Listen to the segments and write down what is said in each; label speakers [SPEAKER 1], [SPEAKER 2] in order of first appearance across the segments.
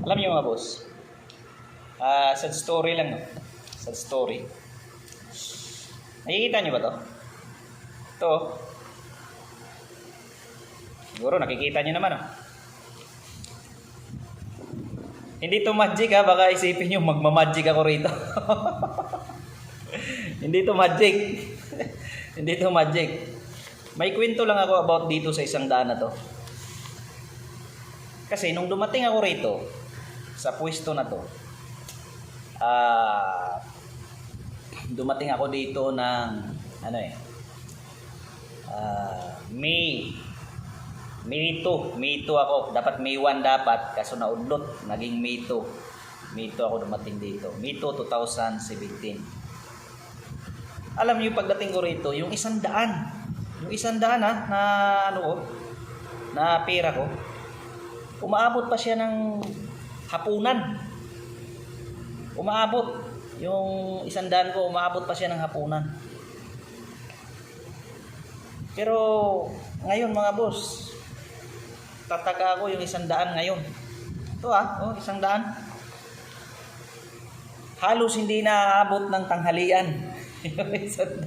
[SPEAKER 1] Alam niyo mga boss, sad story lang, no? Sad story. Nakikita niyo ba to? Ito. Siguro nakikita niyo naman, oh. Hindi to magic, ha, baka isipin niyo magma-magic ako rito. Hindi to magic. Hindi to magic. May kwento lang ako about dito sa isang daan na to. Kasi nung dumating ako rito sa pwesto na to, dumating ako dito ng May 2 ako. Dapat May 1 dapat, kaso naudlot, naging May 2 ako dumating dito. May 2, 2017. Alam niyo pagdating ko rito, yung 100 na pera ko, umaabot pa siya ng hapunan. Umaabot yung 100 ko, umaabot pa siya ng hapunan. Pero ngayon mga boss, tataka ako yung 100 ngayon. Ito 100. Halos hindi naaabot ng tanghalian. Yung 100.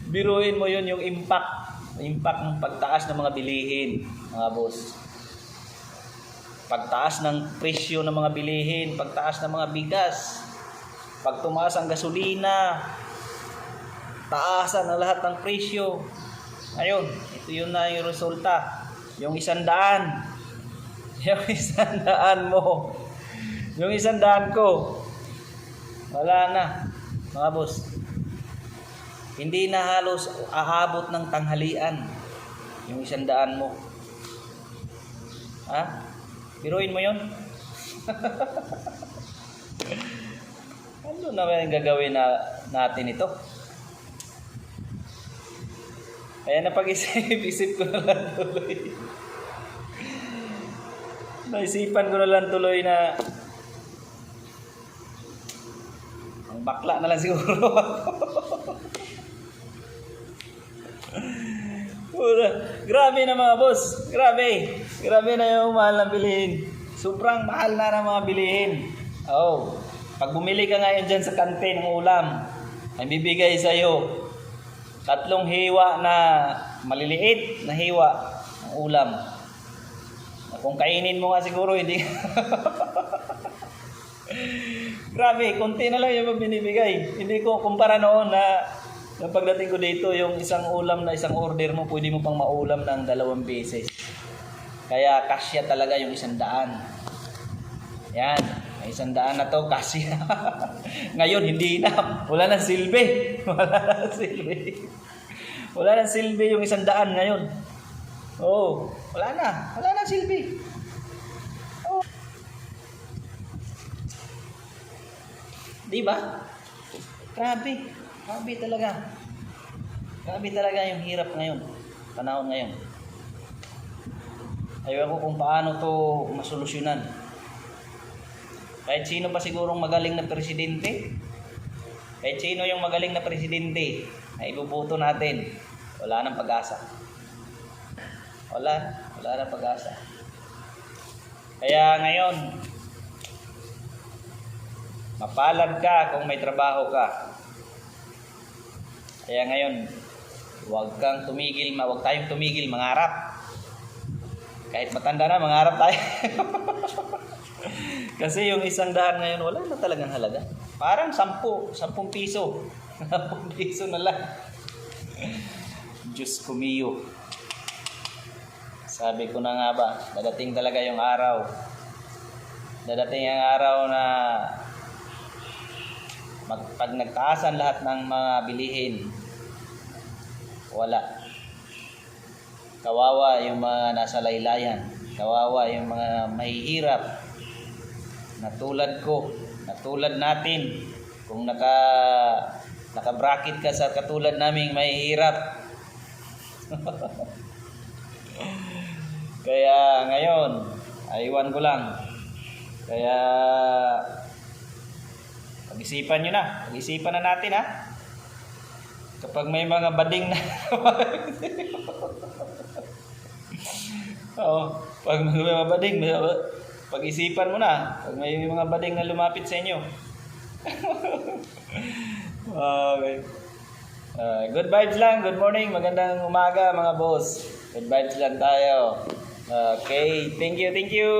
[SPEAKER 1] Biruin mo yun yung impact ng pagtaas ng mga bilihin, mga boss. Pagtaas ng presyo ng mga bilihin, pagtaas ng mga bigas, pag tumaas ang gasolina, taasan na lahat ng presyo. Ayun, ito yun na yung resulta. Yung 100. Yung 100 mo. Yung 100 ko. Wala na, mga boss. Hindi na halos aabot ng tanghalian yung 100 mo. Ha? Biruin mo yun? Ano naman ang gagawin natin ito? Kaya napag-isip ko na lang tuloy. Naisipan ko na lang tuloy na ang bakla na lang siguro ako. Grabe na mga boss. Grabe na yung mahal na bilihin. Sobrang mahal na ng mga bilihin. Pag bumili ka ngayon dyan sa kantin ng ulam, ay bibigay sa'yo 3 hiwa na maliliit na hiwa ng ulam. Kung kainin mo nga siguro, hindi. Grabe, konti na lang yung binibigay. Hindi ko kumpara noon na pagdating ko dito, yung isang ulam na isang order mo, pwede mo pang maulam ng 2 beses. Kaya kasya talaga yung 100. Yan, may 100 na to, kasya. Ngayon, hindi na. Wala nang silbi. Wala nang silbi yung 100 ngayon. Wala nang silbi. Diba? Grabe talaga. Grabe talaga yung hirap ngayon. Panahon ngayon. Ayaw ko kung paano to masolusyonan. Kahit sino pa sigurong magaling na presidente, kahit sino yung magaling na presidente na ibubuto natin, wala nang pag-asa. Wala nang pag-asa. Kaya ngayon, mapalad ka kung may trabaho ka. Kaya ngayon, huwag tayong tumigil mangarap. Kahit matanda na, mangarap tayo. Kasi yung 100 ngayon, wala na talagang halaga. Parang 10 piso. 10 piso na lang. Diyos ko mio. Sabi ko na nga ba, dadating talaga yung araw. Dadating ang araw na pag nagtaasan lahat ng mga bilihin, wala. Kawawa yung mga nasa laylayan. Kawawa yung mga mahihirap. Na tulad ko, na tulad natin. Kung naka-bracket ka sa katulad naming mahihirap. Kaya ngayon, aywan ko lang. Kaya pag-isipan nyo na. Pag-isipan na natin, ha. Kapag may mga bading na pag may mga bading, Pag-isipan mo na. Pag may mga bading na lumapit sa inyo. Okay. Good vibes lang. Good morning. Magandang umaga mga boss. Good vibes lang tayo. Okay. Thank you. Thank you.